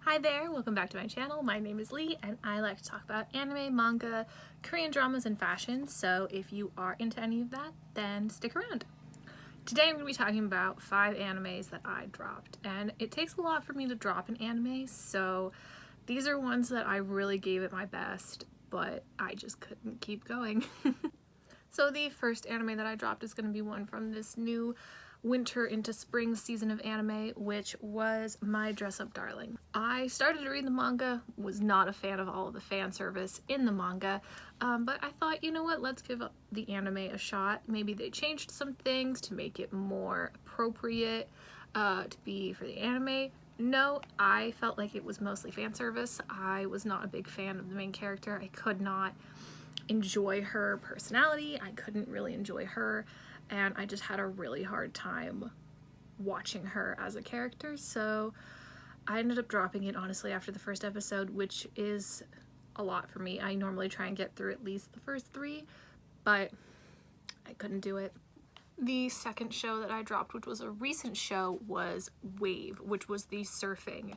Hi there, welcome back to my channel. My name is Lee and I like to talk about anime, manga, Korean dramas, and fashion, so if you are into any of that, then stick around. Today I'm going to be talking about 5 animes that I dropped, and it takes a lot for me to drop an anime, so these are ones that I really gave it my best, but I just couldn't keep going. So the first anime that I dropped is going to be one from this new winter into spring season of anime, which was My Dress Up Darling. I started to read the manga, was not a fan of all of the fan service in the manga, but I thought, you know what, let's give the anime a shot. Maybe they changed some things to make it more appropriate to be for the anime. No, I felt like it was mostly fan service. I was not a big fan of the main character. I could not enjoy her personality. I couldn't really enjoy her, and I just had a really hard time watching her as a character, so I ended up dropping it honestly after the first episode, which is a lot for me. I normally try and get through at least the first 3, but I couldn't do it. The second show that I dropped, which was a recent show, was Wave, which was the surfing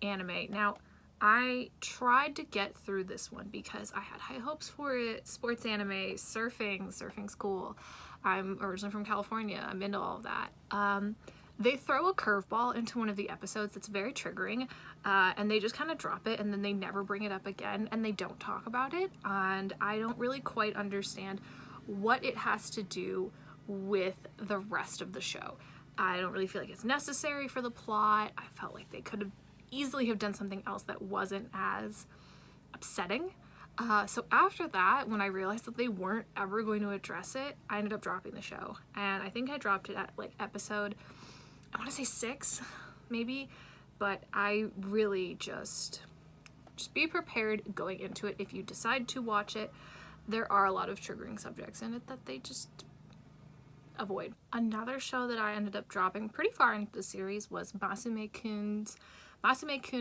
anime. Now, I tried to get through this one because I had high hopes for it. Sports anime, surfing's cool. I'm originally from California. I'm into all of that. They throw a curveball into one of the episodes that's very triggering, and they just kind of drop it and then they never bring it up again and they don't talk about it, and I don't really quite understand what it has to do with the rest of the show. I don't really feel like it's necessary for the plot. I felt like they could have easily have done something else that wasn't as upsetting. So after that, when I realized that they weren't ever going to address it, I ended up dropping the show. And I think I dropped it at like episode, I want to say 6, maybe, but I really just be prepared going into it. If you decide to watch it, there are a lot of triggering subjects in it that they just avoid. Another show that I ended up dropping pretty far into the series was Masume-kun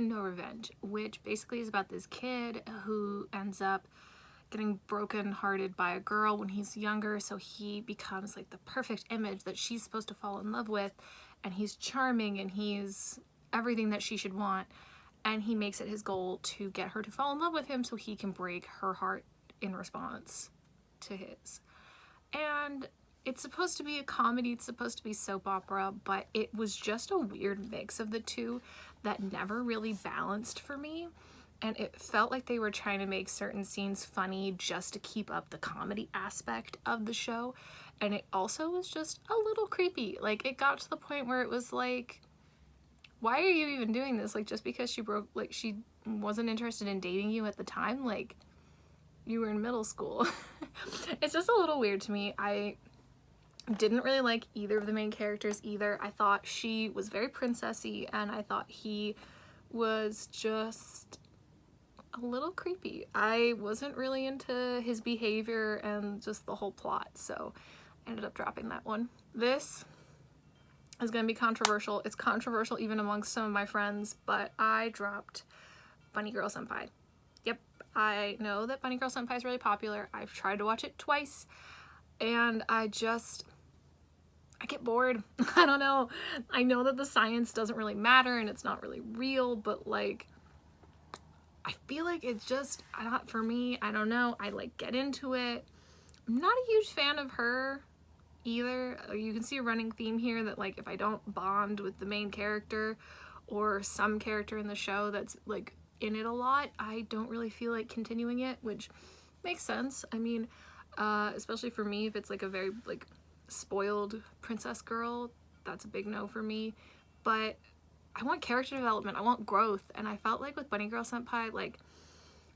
no Revenge, which basically is about this kid who ends up getting broken hearted by a girl when he's younger, so he becomes like the perfect image that she's supposed to fall in love with, and he's charming and he's everything that she should want, and he makes it his goal to get her to fall in love with him so he can break her heart in response to his. And it's supposed to be a comedy, it's supposed to be soap opera, but it was just a weird mix of the two that never really balanced for me, and it felt like they were trying to make certain scenes funny just to keep up the comedy aspect of the show, and it also was just a little creepy. Like, it got to the point where it was like, why are you even doing this? Like, just because she wasn't interested in dating you at the time, like, you were in middle school. It's just a little weird to me. I didn't really like either of the main characters either. I thought she was very princessy, and I thought he was just a little creepy. I wasn't really into his behavior and just the whole plot, so I ended up dropping that one. This is going to be controversial. It's controversial even amongst some of my friends, but I dropped Bunny Girl Senpai. Yep, I know that Bunny Girl Senpai is really popular. I've tried to watch it twice, and I get bored. I don't know. I know that the science doesn't really matter and it's not really real, but like, I feel like it's just not for me. I don't know. I like get into it. I'm not a huge fan of her either. You can see a running theme here that like if I don't bond with the main character or some character in the show that's like in it a lot, I don't really feel like continuing it, which makes sense. I mean, especially for me, if it's like a very like spoiled princess girl, that's a big no for me. But I want character development, I want growth, and I felt like with Bunny Girl Senpai, like,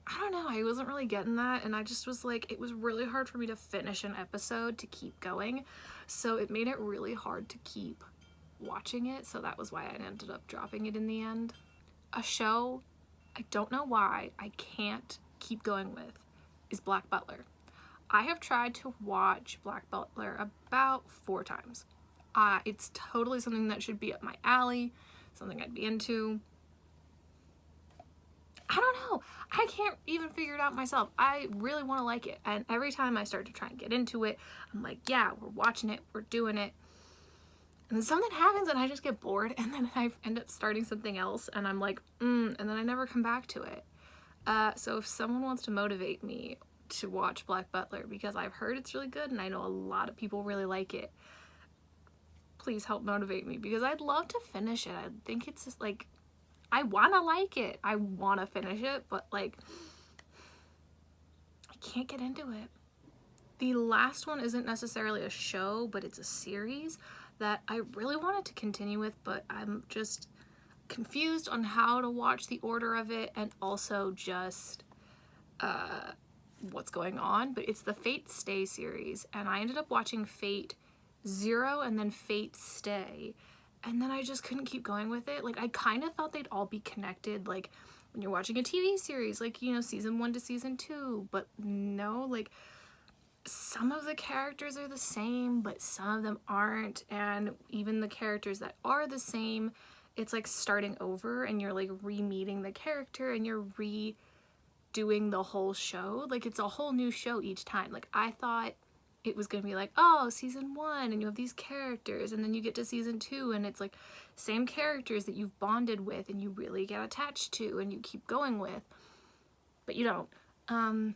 I don't know, I wasn't really getting that, and I just was like, it was really hard for me to finish an episode to keep going, so it made it really hard to keep watching it, so that was why I ended up dropping it in the end. A show I don't know why I can't keep going with is Black Butler. I have tried to watch Black Butler about 4 times. It's totally something that should be up my alley, something I'd be into. I don't know. I can't even figure it out myself. I really want to like it, and every time I start to try and get into it, I'm like, yeah, we're watching it, we're doing it, And then something happens and I just get bored, and then I end up starting something else and I'm like, and then I never come back to it. So if someone wants to motivate me to watch Black Butler, because I've heard it's really good and I know a lot of people really like it, please help motivate me, because I'd love to finish it. I think it's just like, I wanna like it. I wanna finish it, but like, I can't get into it. The last one isn't necessarily a show, but it's a series that I really wanted to continue with, but I'm just confused on how to watch the order of it, and also just what's going on. But it's the Fate Stay series, and I ended up watching Fate Zero and then Fate Stay, and then I just couldn't keep going with it. Like, I kind of thought they'd all be connected, like when you're watching a TV series, like, you know, season 1 to season 2, but no, like, some of the characters are the same, but some of them aren't, and even the characters that are the same, it's like starting over, and you're like re-meeting the character, and you're redoing the whole show. Like, it's a whole new show each time. Like, I thought it was gonna be like, oh, season 1, and you have these characters, and then you get to season 2, and it's like same characters that you've bonded with and you really get attached to and you keep going with, but you don't.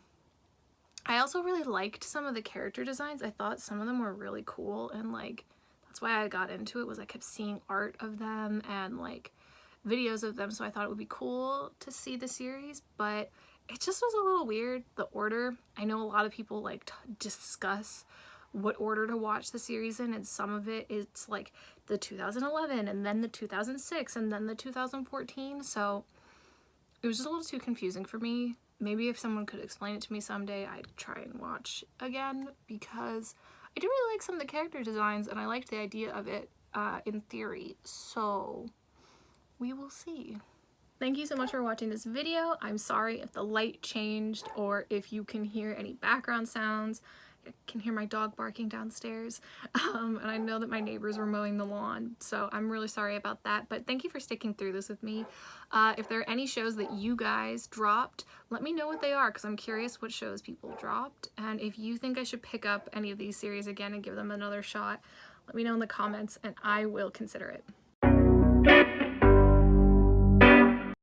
I also really liked some of the character designs. I thought some of them were really cool, and like, that's why I got into it, was I kept seeing art of them and like videos of them, so I thought it would be cool to see the series, but it just was a little weird, the order. I know a lot of people like to discuss what order to watch the series in, and some of it's like the 2011 and then the 2006 and then the 2014, so it was just a little too confusing for me. Maybe if someone could explain it to me someday, I'd try and watch again, because I do really like some of the character designs and I liked the idea of it in theory, so we will see. Thank you so much for watching this video. I'm sorry if the light changed or if you can hear any background sounds. I can hear my dog barking downstairs, and I know that my neighbors were mowing the lawn, so I'm really sorry about that, but thank you for sticking through this with me. If there are any shows that you guys dropped, let me know what they are, because I'm curious what shows people dropped, and if you think I should pick up any of these series again and give them another shot, let me know in the comments and I will consider it.